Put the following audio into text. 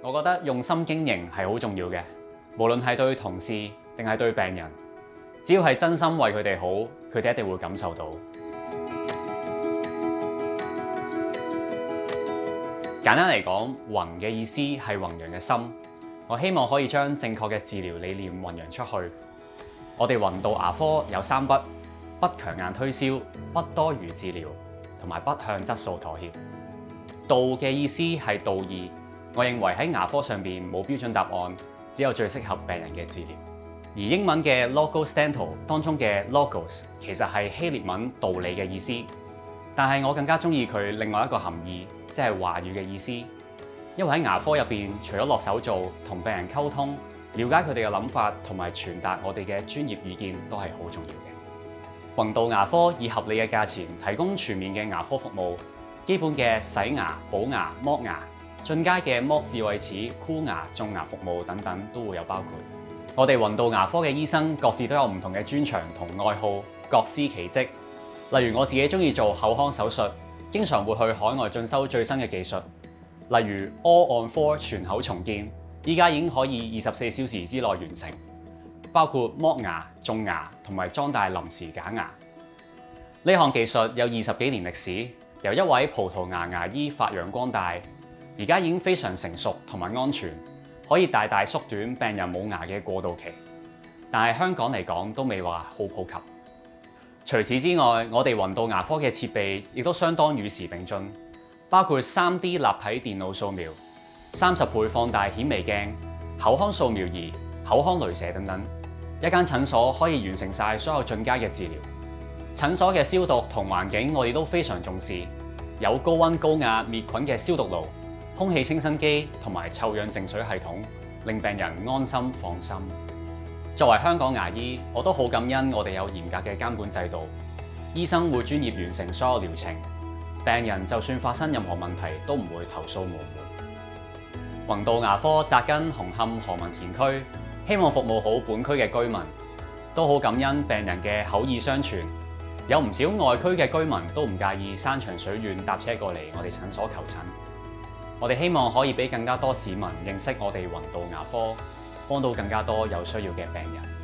我覺得用心經營係好重要嘅，無論係對同事定係對病人，只要係真心為佢哋好，佢哋一定會感受到。簡單嚟講，弘嘅意思係弘揚嘅心。我希望可以將正確嘅治療理念弘揚出去。我哋弘道牙科有3不：不強硬推銷、不多餘治療，同埋不向質素妥協。道嘅意思係道義。我認為喺牙科上邊冇標準答案，只有最適合病人嘅治療。而英文嘅 Logos Dental 當中嘅 Logos 其實係希臘文道理嘅意思，但係我更加中意佢另外一個含義，即係話語嘅意思。因為喺牙科入邊，除咗落手做、同病人溝通、了解佢哋嘅諗法同埋傳達我哋嘅專業意見，都係好重要嘅。弘道牙科以合理嘅價錢提供全面嘅牙科服務，基本嘅洗牙、補牙、剝牙，進階嘅剝智慧齒、箍牙、種牙服務等等都會有包括。我哋弘道牙科嘅醫生各自都有唔同嘅專長同愛好，各司其職。例如我自己中意做口腔手術，經常會去海外進修最新嘅技術，例如 All-on-4 全口重建，依家已經可以24小時之內完成，包括剝牙、種牙同埋裝戴臨時假牙。呢項技術有20幾年歷史，由一位葡萄牙牙醫發揚光大，而家已經非常成熟同埋安全，可以大大縮短病人冇牙嘅過渡期。但係香港嚟講都未話好普及。除此之外，我哋弘道牙科嘅設備亦都相當與時並進，包括3D 立體電腦掃描、30倍放大顯微鏡、口腔掃描儀、口腔雷射等等。一間診所可以完成晒所有進階嘅治療。診所嘅消毒同環境我哋都非常重視，有高溫高壓滅菌嘅消毒爐、空氣清新機同埋臭氧淨水系統，令病人安心放心。作為香港牙醫，我都好感恩我哋有嚴格嘅監管制度，醫生會專業完成所有療程，病人就算發生任何問題都唔會投訴無門。弘道牙科扎根紅磡何文田區，希望服務好本區嘅居民，都好感恩病人嘅口耳相傳，有唔少外區嘅居民都唔介意山長水遠搭車過嚟我哋診所求診。我哋希望可以俾更加多市民認識我哋弘道牙科，幫到更加多有需要嘅病人。